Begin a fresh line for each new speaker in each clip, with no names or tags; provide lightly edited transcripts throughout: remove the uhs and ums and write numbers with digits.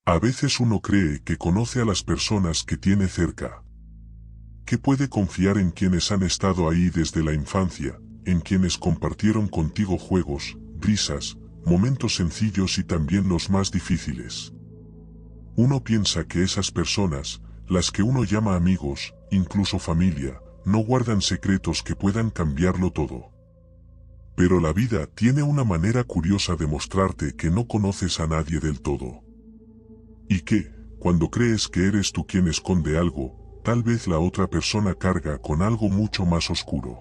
A veces uno cree que conoce a las personas que tiene cerca, que puede confiar en quienes han estado ahí desde la infancia, en quienes compartieron contigo juegos, risas, momentos sencillos y también los más difíciles. Uno piensa que esas personas, las que uno llama amigos, incluso familia, no guardan secretos que puedan cambiarlo todo. Pero la vida tiene una manera curiosa de mostrarte que no conoces a nadie del todo. Y que, cuando crees que eres tú quien esconde algo, tal vez la otra persona carga con algo mucho más oscuro.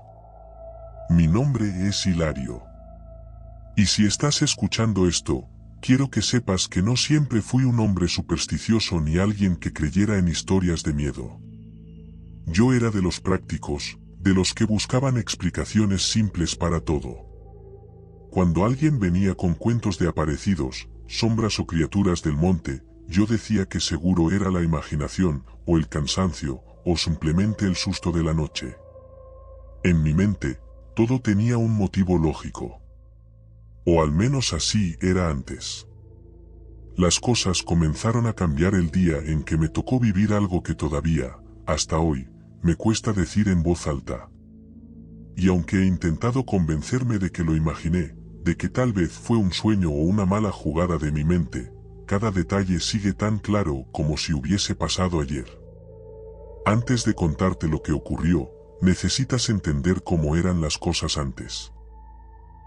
Mi nombre es Hilario. Y si estás escuchando esto, quiero que sepas que no siempre fui un hombre supersticioso ni alguien que creyera en historias de miedo. Yo era de los prácticos, de los que buscaban explicaciones simples para todo. Cuando alguien venía con cuentos de aparecidos, sombras o criaturas del monte, yo decía que seguro era la imaginación, o el cansancio, o simplemente el susto de la noche. En mi mente, todo tenía un motivo lógico. O al menos así era antes. Las cosas comenzaron a cambiar el día en que me tocó vivir algo que todavía, hasta hoy, me cuesta decir en voz alta. Y aunque he intentado convencerme de que lo imaginé, de que tal vez fue un sueño o una mala jugada de mi mente, cada detalle sigue tan claro como si hubiese pasado ayer. Antes de contarte lo que ocurrió, necesitas entender cómo eran las cosas antes.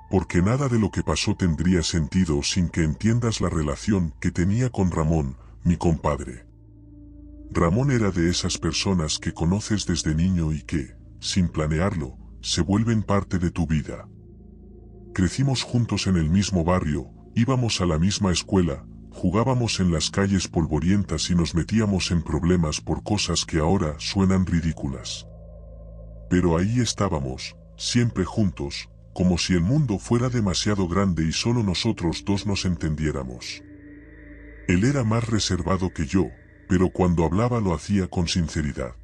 Porque nada de lo que pasó tendría sentido sin que entiendas la relación que tenía con Ramón, mi compadre. Ramón era de esas personas que conoces desde niño y que, sin planearlo, se vuelven parte de tu vida. Crecimos juntos en el mismo barrio, íbamos a la misma escuela, jugábamos en las calles polvorientas y nos metíamos en problemas por cosas que ahora suenan ridículas. Pero ahí estábamos, siempre juntos, como si el mundo fuera demasiado grande y solo nosotros dos nos entendiéramos. Él era más reservado que yo, pero cuando hablaba lo hacía con sinceridad.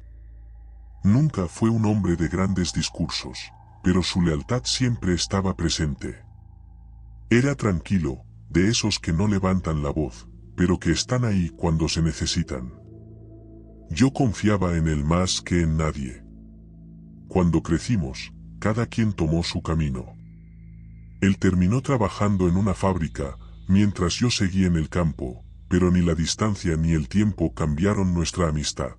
Nunca fue un hombre de grandes discursos, pero su lealtad siempre estaba presente. Era tranquilo, de esos que no levantan la voz, pero que están ahí cuando se necesitan. Yo confiaba en él más que en nadie. Cuando crecimos, cada quien tomó su camino. Él terminó trabajando en una fábrica, mientras yo seguí en el campo, pero ni la distancia ni el tiempo cambiaron nuestra amistad.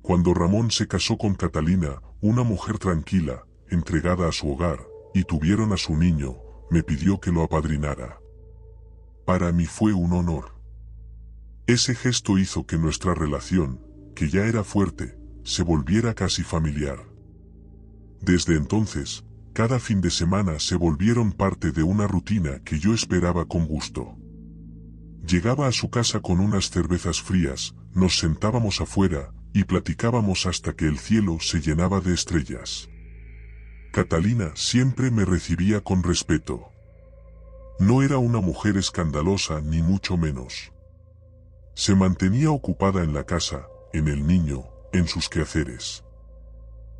Cuando Ramón se casó con Catalina, una mujer tranquila, entregada a su hogar, y tuvieron a su niño, me pidió que lo apadrinara. Para mí fue un honor. Ese gesto hizo que nuestra relación, que ya era fuerte, se volviera casi familiar. Desde entonces, cada fin de semana se volvieron parte de una rutina que yo esperaba con gusto. Llegaba a su casa con unas cervezas frías, nos sentábamos afuera, y platicábamos hasta que el cielo se llenaba de estrellas. Catalina siempre me recibía con respeto. No era una mujer escandalosa ni mucho menos. Se mantenía ocupada en la casa, en el niño, en sus quehaceres.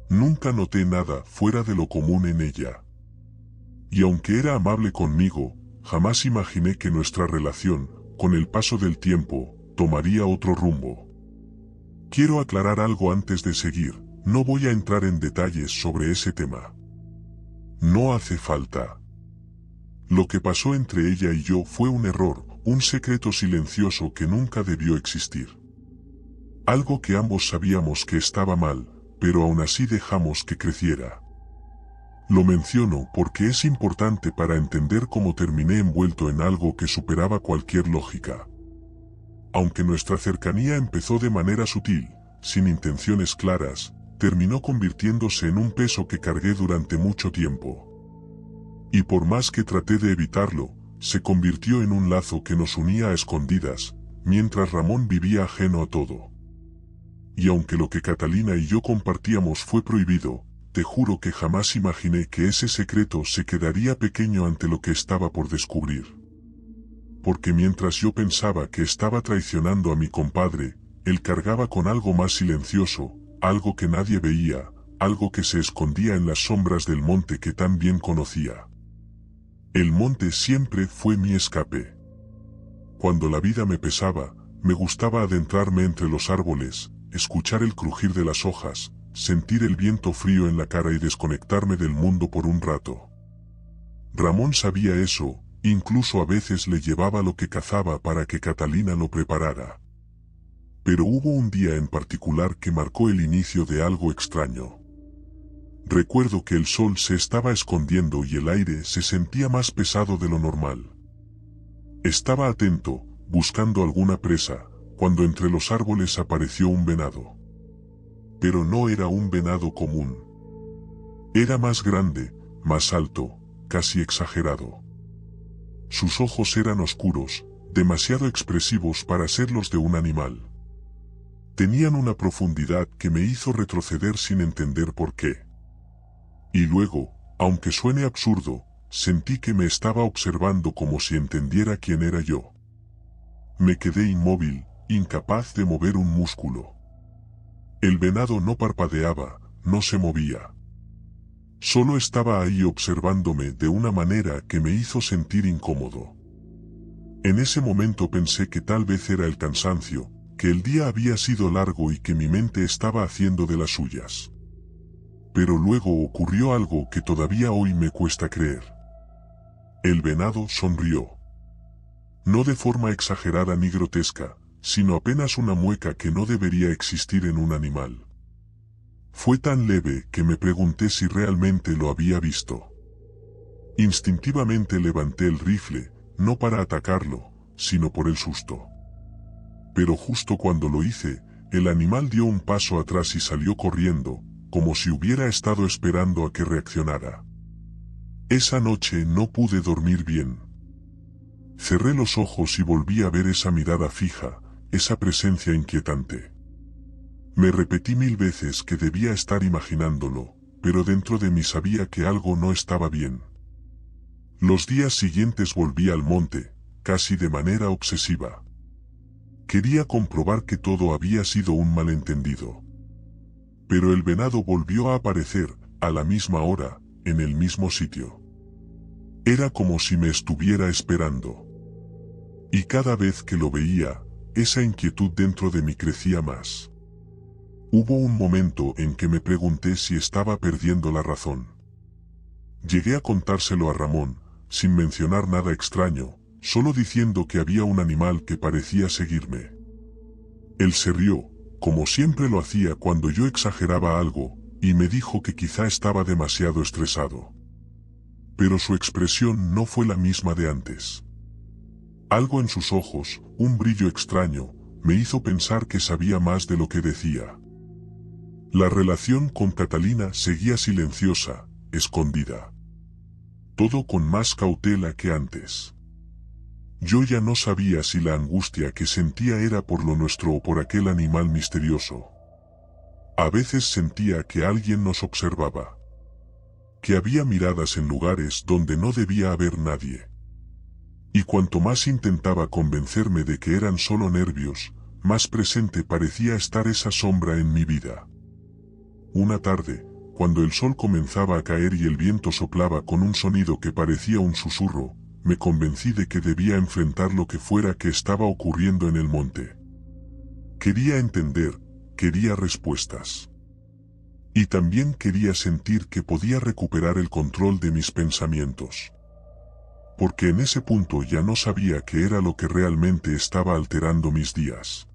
Nunca noté nada fuera de lo común en ella. Y aunque era amable conmigo, jamás imaginé que nuestra relación, con el paso del tiempo, tomaría otro rumbo. Quiero aclarar algo antes de seguir, no voy a entrar en detalles sobre ese tema. No hace falta. Lo que pasó entre ella y yo fue un error, un secreto silencioso que nunca debió existir. Algo que ambos sabíamos que estaba mal, pero aún así dejamos que creciera. Lo menciono porque es importante para entender cómo terminé envuelto en algo que superaba cualquier lógica. Aunque nuestra cercanía empezó de manera sutil, sin intenciones claras, terminó convirtiéndose en un peso que cargué durante mucho tiempo. Y por más que traté de evitarlo, se convirtió en un lazo que nos unía a escondidas, mientras Ramón vivía ajeno a todo. Y aunque lo que Catalina y yo compartíamos fue prohibido, te juro que jamás imaginé que ese secreto se quedaría pequeño ante lo que estaba por descubrir. Porque mientras yo pensaba que estaba traicionando a mi compadre, él cargaba con algo más silencioso, algo que nadie veía, algo que se escondía en las sombras del monte que tan bien conocía. El monte siempre fue mi escape. Cuando la vida me pesaba, me gustaba adentrarme entre los árboles, escuchar el crujir de las hojas, sentir el viento frío en la cara y desconectarme del mundo por un rato. Ramón sabía eso, incluso a veces le llevaba lo que cazaba para que Catalina lo preparara. Pero hubo un día en particular que marcó el inicio de algo extraño. Recuerdo que el sol se estaba escondiendo y el aire se sentía más pesado de lo normal. Estaba atento, buscando alguna presa, cuando entre los árboles apareció un venado. Pero no era un venado común. Era más grande, más alto, casi exagerado. Sus ojos eran oscuros, demasiado expresivos para ser los de un animal. Tenían una profundidad que me hizo retroceder sin entender por qué. Y luego, aunque suene absurdo, sentí que me estaba observando como si entendiera quién era yo. Me quedé inmóvil, incapaz de mover un músculo. El venado no parpadeaba, no se movía. Solo estaba ahí observándome de una manera que me hizo sentir incómodo. En ese momento pensé que tal vez era el cansancio, que el día había sido largo y que mi mente estaba haciendo de las suyas. Pero luego ocurrió algo que todavía hoy me cuesta creer. El venado sonrió. No de forma exagerada ni grotesca, sino apenas una mueca que no debería existir en un animal. Fue tan leve que me pregunté si realmente lo había visto. Instintivamente levanté el rifle, no para atacarlo, sino por el susto. Pero justo cuando lo hice, el animal dio un paso atrás y salió corriendo, como si hubiera estado esperando a que reaccionara. Esa noche no pude dormir bien. Cerré los ojos y volví a ver esa mirada fija, esa presencia inquietante. Me repetí 1000 veces que debía estar imaginándolo, pero dentro de mí sabía que algo no estaba bien. Los días siguientes volví al monte, casi de manera obsesiva. Quería comprobar que todo había sido un malentendido. Pero el venado volvió a aparecer, a la misma hora, en el mismo sitio. Era como si me estuviera esperando. Y cada vez que lo veía, esa inquietud dentro de mí crecía más. Hubo un momento en que me pregunté si estaba perdiendo la razón. Llegué a contárselo a Ramón, sin mencionar nada extraño, solo diciendo que había un animal que parecía seguirme. Él se rió, como siempre lo hacía cuando yo exageraba algo, y me dijo que quizá estaba demasiado estresado. Pero su expresión no fue la misma de antes. Algo en sus ojos, un brillo extraño, me hizo pensar que sabía más de lo que decía. La relación con Catalina seguía silenciosa, escondida. Todo con más cautela que antes. Yo ya no sabía si la angustia que sentía era por lo nuestro o por aquel animal misterioso. A veces sentía que alguien nos observaba. Que había miradas en lugares donde no debía haber nadie. Y cuanto más intentaba convencerme de que eran solo nervios, más presente parecía estar esa sombra en mi vida. Una tarde, cuando el sol comenzaba a caer y el viento soplaba con un sonido que parecía un susurro, me convencí de que debía enfrentar lo que fuera que estaba ocurriendo en el monte. Quería entender, quería respuestas. Y también quería sentir que podía recuperar el control de mis pensamientos. Porque en ese punto ya no sabía qué era lo que realmente estaba alterando mis días.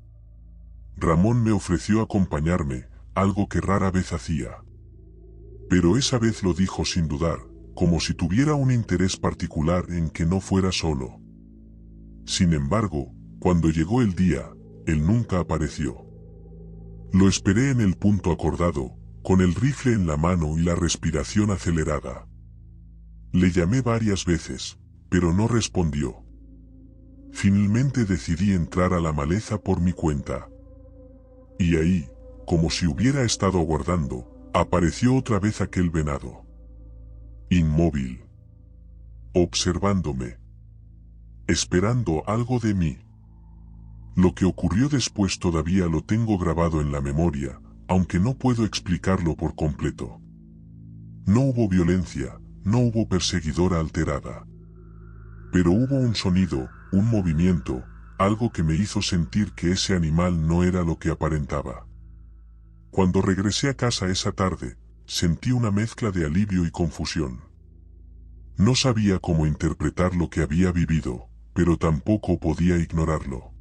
Ramón me ofreció acompañarme, algo que rara vez hacía. Pero esa vez lo dijo sin dudar, como si tuviera un interés particular en que no fuera solo. Sin embargo, cuando llegó el día, él nunca apareció. Lo esperé en el punto acordado, con el rifle en la mano y la respiración acelerada. Le llamé varias veces, pero no respondió. Finalmente decidí entrar a la maleza por mi cuenta. Y ahí, como si hubiera estado aguardando, apareció otra vez aquel venado. Inmóvil. Observándome. Esperando algo de mí. Lo que ocurrió después todavía lo tengo grabado en la memoria, aunque no puedo explicarlo por completo. No hubo violencia, no hubo perseguidora alterada. Pero hubo un sonido, un movimiento, algo que me hizo sentir que ese animal no era lo que aparentaba. Cuando regresé a casa esa tarde, sentí una mezcla de alivio y confusión. No sabía cómo interpretar lo que había vivido, pero tampoco podía ignorarlo.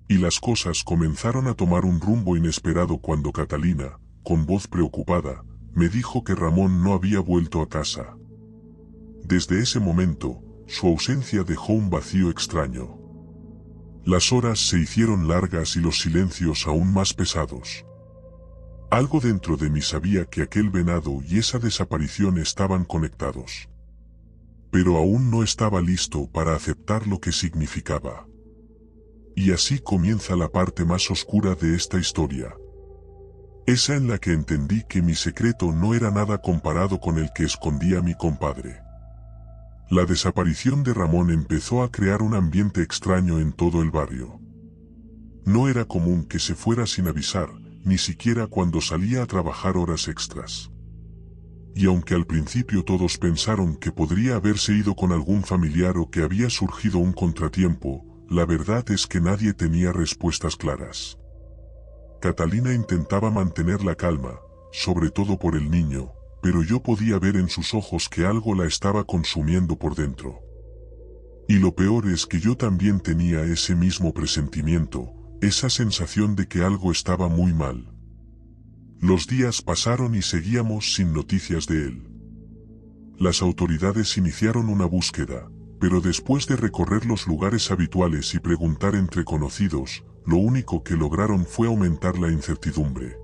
Y las cosas comenzaron a tomar un rumbo inesperado cuando Catalina, con voz preocupada, me dijo que Ramón no había vuelto a casa. Desde ese momento, su ausencia dejó un vacío extraño. Las horas se hicieron largas y los silencios aún más pesados. Algo dentro de mí sabía que aquel venado y esa desaparición estaban conectados. Pero aún no estaba listo para aceptar lo que significaba. Y así comienza la parte más oscura de esta historia. Esa en la que entendí que mi secreto no era nada comparado con el que escondía mi compadre. La desaparición de Ramón empezó a crear un ambiente extraño en todo el barrio. No era común que se fuera sin avisar, ni siquiera cuando salía a trabajar horas extras. Y aunque al principio todos pensaron que podría haberse ido con algún familiar o que había surgido un contratiempo, la verdad es que nadie tenía respuestas claras. Catalina intentaba mantener la calma, sobre todo por el niño, pero yo podía ver en sus ojos que algo la estaba consumiendo por dentro. Y lo peor es que yo también tenía ese mismo presentimiento, esa sensación de que algo estaba muy mal. Los días pasaron y seguíamos sin noticias de él. Las autoridades iniciaron una búsqueda, pero después de recorrer los lugares habituales y preguntar entre conocidos, lo único que lograron fue aumentar la incertidumbre.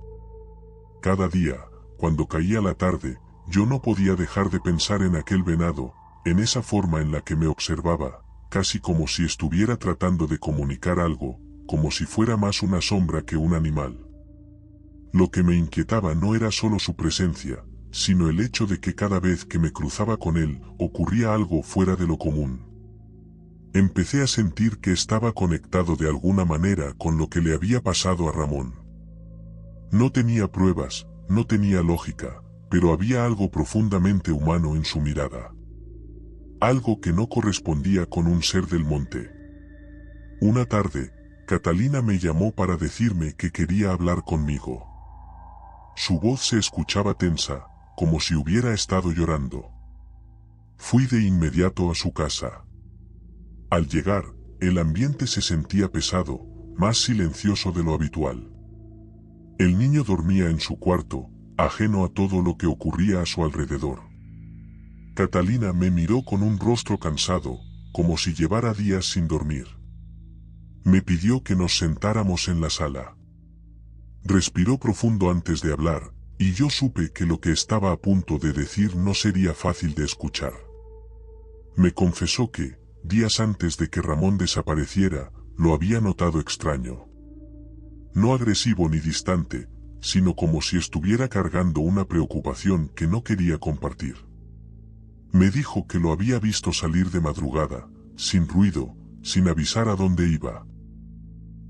Cada día, cuando caía la tarde, yo no podía dejar de pensar en aquel venado, en esa forma en la que me observaba, casi como si estuviera tratando de comunicar algo, como si fuera más una sombra que un animal. Lo que me inquietaba no era solo su presencia, sino el hecho de que cada vez que me cruzaba con él, ocurría algo fuera de lo común. Empecé a sentir que estaba conectado de alguna manera con lo que le había pasado a Ramón. No tenía pruebas, no tenía lógica, pero había algo profundamente humano en su mirada. Algo que no correspondía con un ser del monte. Una tarde, Catalina me llamó para decirme que quería hablar conmigo. Su voz se escuchaba tensa, como si hubiera estado llorando. Fui de inmediato a su casa. Al llegar, el ambiente se sentía pesado, más silencioso de lo habitual. El niño dormía en su cuarto, ajeno a todo lo que ocurría a su alrededor. Catalina me miró con un rostro cansado, como si llevara días sin dormir. Me pidió que nos sentáramos en la sala. Respiró profundo antes de hablar, y yo supe que lo que estaba a punto de decir no sería fácil de escuchar. Me confesó que, días antes de que Ramón desapareciera, lo había notado extraño. No agresivo ni distante, sino como si estuviera cargando una preocupación que no quería compartir. Me dijo que lo había visto salir de madrugada, sin ruido, sin avisar a dónde iba.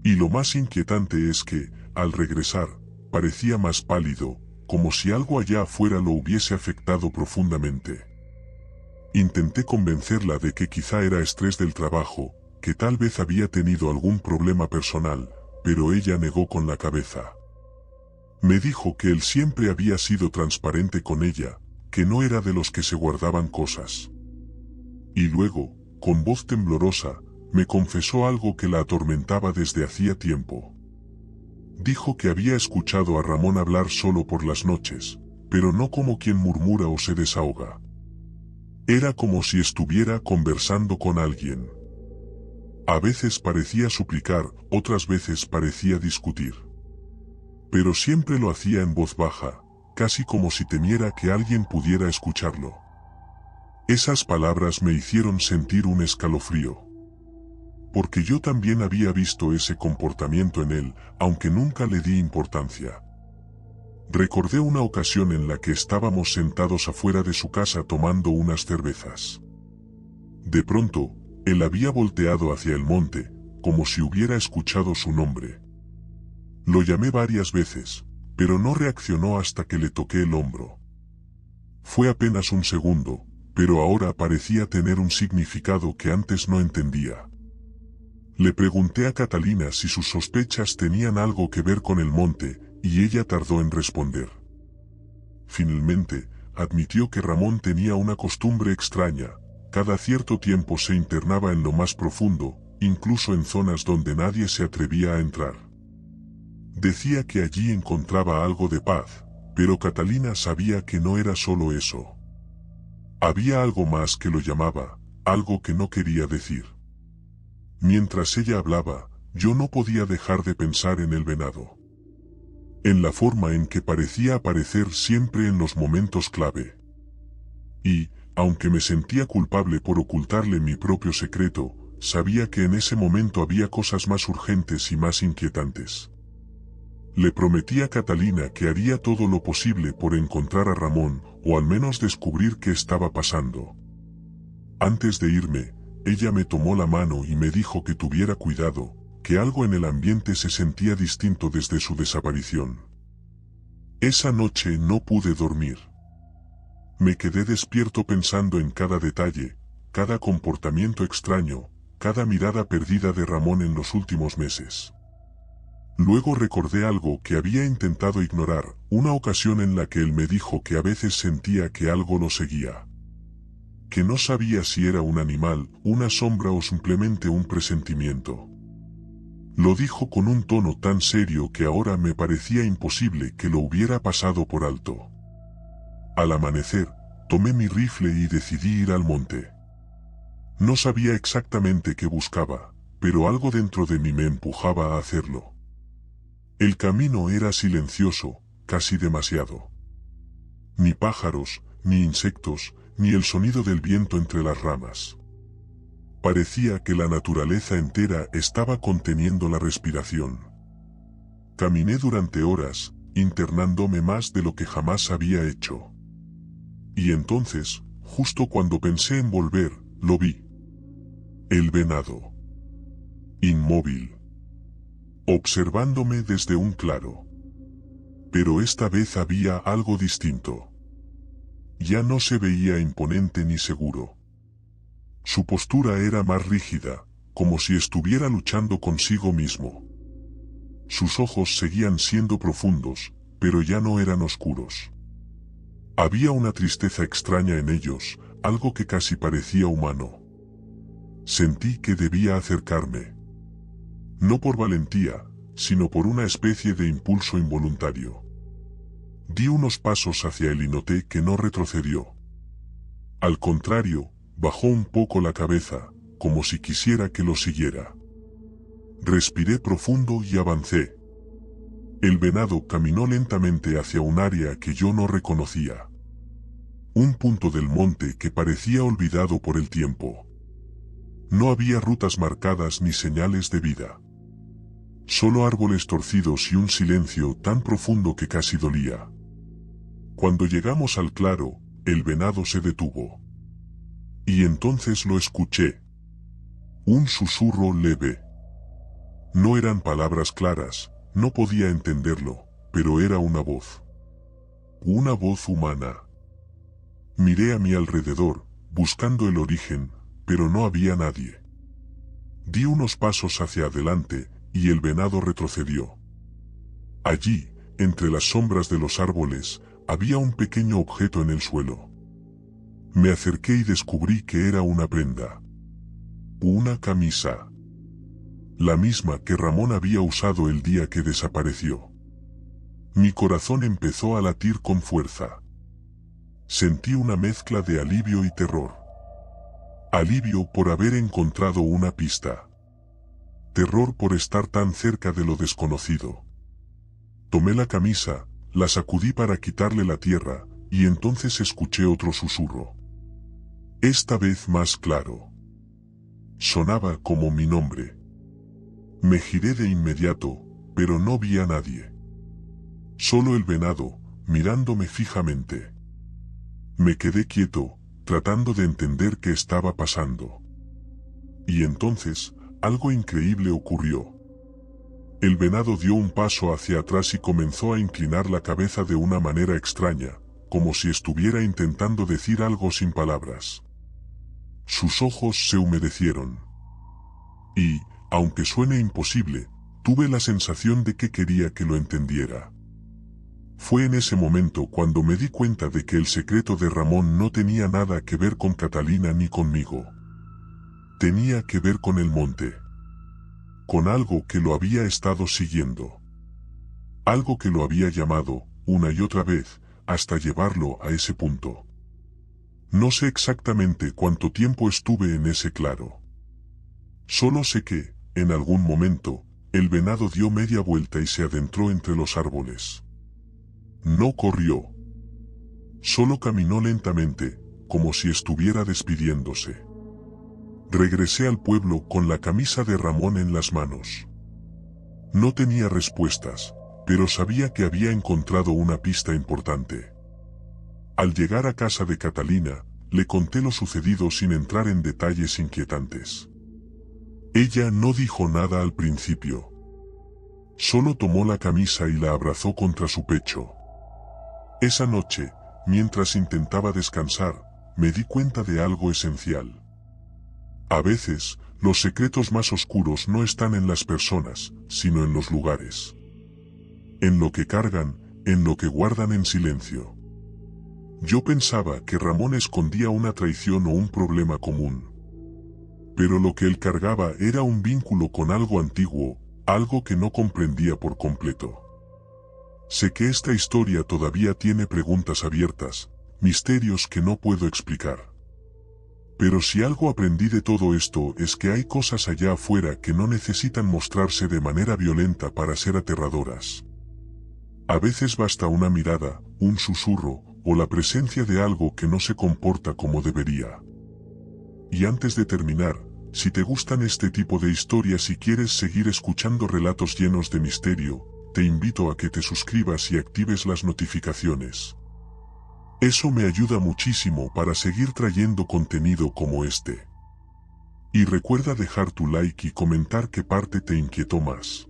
Y lo más inquietante es que, al regresar, parecía más pálido, como si algo allá afuera lo hubiese afectado profundamente. Intenté convencerla de que quizá era estrés del trabajo, que tal vez había tenido algún problema personal, pero ella negó con la cabeza. Me dijo que él siempre había sido transparente con ella, que no era de los que se guardaban cosas. Y luego, con voz temblorosa, me confesó algo que la atormentaba desde hacía tiempo. Dijo que había escuchado a Ramón hablar solo por las noches, pero no como quien murmura o se desahoga. Era como si estuviera conversando con alguien. A veces parecía suplicar, otras veces parecía discutir. Pero siempre lo hacía en voz baja, casi como si temiera que alguien pudiera escucharlo. Esas palabras me hicieron sentir un escalofrío. Porque yo también había visto ese comportamiento en él, aunque nunca le di importancia. Recordé una ocasión en la que estábamos sentados afuera de su casa tomando unas cervezas. De pronto, él había volteado hacia el monte, como si hubiera escuchado su nombre. Lo llamé varias veces, pero no reaccionó hasta que le toqué el hombro. Fue apenas un segundo, pero ahora parecía tener un significado que antes no entendía. Le pregunté a Catalina si sus sospechas tenían algo que ver con el monte, y ella tardó en responder. Finalmente, admitió que Ramón tenía una costumbre extraña: cada cierto tiempo se internaba en lo más profundo, incluso en zonas donde nadie se atrevía a entrar. Decía que allí encontraba algo de paz, pero Catalina sabía que no era solo eso. Había algo más que lo llamaba, algo que no quería decir. Mientras ella hablaba, yo no podía dejar de pensar en el venado. En la forma en que parecía aparecer siempre en los momentos clave. Y, aunque me sentía culpable por ocultarle mi propio secreto, sabía que en ese momento había cosas más urgentes y más inquietantes. Le prometí a Catalina que haría todo lo posible por encontrar a Ramón, o al menos descubrir qué estaba pasando. Antes de irme, ella me tomó la mano y me dijo que tuviera cuidado, que algo en el ambiente se sentía distinto desde su desaparición. Esa noche no pude dormir. Me quedé despierto pensando en cada detalle, cada comportamiento extraño, cada mirada perdida de Ramón en los últimos meses. Luego recordé algo que había intentado ignorar, una ocasión en la que él me dijo que a veces sentía que algo lo seguía. Que no sabía si era un animal, una sombra o simplemente un presentimiento. Lo dijo con un tono tan serio que ahora me parecía imposible que lo hubiera pasado por alto. Al amanecer, tomé mi rifle y decidí ir al monte. No sabía exactamente qué buscaba, pero algo dentro de mí me empujaba a hacerlo. El camino era silencioso, casi demasiado. Ni pájaros, ni insectos, ni el sonido del viento entre las ramas. Parecía que la naturaleza entera estaba conteniendo la respiración. Caminé durante horas, internándome más de lo que jamás había hecho. Y entonces, justo cuando pensé en volver, lo vi. El venado. Inmóvil. Observándome desde un claro. Pero esta vez había algo distinto. Ya no se veía imponente ni seguro. Su postura era más rígida, como si estuviera luchando consigo mismo. Sus ojos seguían siendo profundos, pero ya no eran oscuros. Había una tristeza extraña en ellos, algo que casi parecía humano. Sentí que debía acercarme. No por valentía, sino por una especie de impulso involuntario. Di unos pasos hacia él y noté que no retrocedió. Al contrario, bajó un poco la cabeza, como si quisiera que lo siguiera. Respiré profundo y avancé. El venado caminó lentamente hacia un área que yo no reconocía. Un punto del monte que parecía olvidado por el tiempo. No había rutas marcadas ni señales de vida. Solo árboles torcidos y un silencio tan profundo que casi dolía. Cuando llegamos al claro, el venado se detuvo. Y entonces lo escuché. Un susurro leve. No eran palabras claras, no podía entenderlo, pero era una voz. Una voz humana. Miré a mi alrededor, buscando el origen, pero no había nadie. Di unos pasos hacia adelante, y el venado retrocedió. Allí, entre las sombras de los árboles, había un pequeño objeto en el suelo. Me acerqué y descubrí que era una prenda. Una camisa. La misma que Ramón había usado el día que desapareció. Mi corazón empezó a latir con fuerza. Sentí una mezcla de alivio y terror. Alivio por haber encontrado una pista. Terror por estar tan cerca de lo desconocido. Tomé la camisa, la sacudí para quitarle la tierra, y entonces escuché otro susurro. Esta vez más claro. Sonaba como mi nombre. Me giré de inmediato, pero no vi a nadie. Solo el venado, mirándome fijamente. Me quedé quieto, tratando de entender qué estaba pasando. Y entonces, algo increíble ocurrió. El venado dio un paso hacia atrás y comenzó a inclinar la cabeza de una manera extraña, como si estuviera intentando decir algo sin palabras. Sus ojos se humedecieron. Y, aunque suene imposible, tuve la sensación de que quería que lo entendiera. Fue en ese momento cuando me di cuenta de que el secreto de Ramón no tenía nada que ver con Catalina ni conmigo. Tenía que ver con el monte. Con algo que lo había estado siguiendo. Algo que lo había llamado, una y otra vez, hasta llevarlo a ese punto. No sé exactamente cuánto tiempo estuve en ese claro. Solo sé que, en algún momento, el venado dio media vuelta y se adentró entre los árboles. No corrió. Solo caminó lentamente, como si estuviera despidiéndose. Regresé al pueblo con la camisa de Ramón en las manos. No tenía respuestas, pero sabía que había encontrado una pista importante. Al llegar a casa de Catalina, le conté lo sucedido sin entrar en detalles inquietantes. Ella no dijo nada al principio. Solo tomó la camisa y la abrazó contra su pecho. Esa noche, mientras intentaba descansar, me di cuenta de algo esencial. A veces, los secretos más oscuros no están en las personas, sino en los lugares. En lo que cargan, en lo que guardan en silencio. Yo pensaba que Ramón escondía una traición o un problema común. Pero lo que él cargaba era un vínculo con algo antiguo, algo que no comprendía por completo. Sé que esta historia todavía tiene preguntas abiertas, misterios que no puedo explicar. Pero si algo aprendí de todo esto es que hay cosas allá afuera que no necesitan mostrarse de manera violenta para ser aterradoras. A veces basta una mirada, un susurro, o la presencia de algo que no se comporta como debería. Y antes de terminar, si te gustan este tipo de historias y quieres seguir escuchando relatos llenos de misterio, te invito a que te suscribas y actives las notificaciones. Eso me ayuda muchísimo para seguir trayendo contenido como este. Y recuerda dejar tu like y comentar qué parte te inquietó más.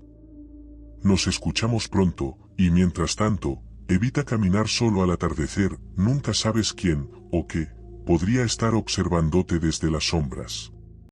Nos escuchamos pronto, y mientras tanto, evita caminar solo al atardecer, nunca sabes quién, o qué, podría estar observándote desde las sombras.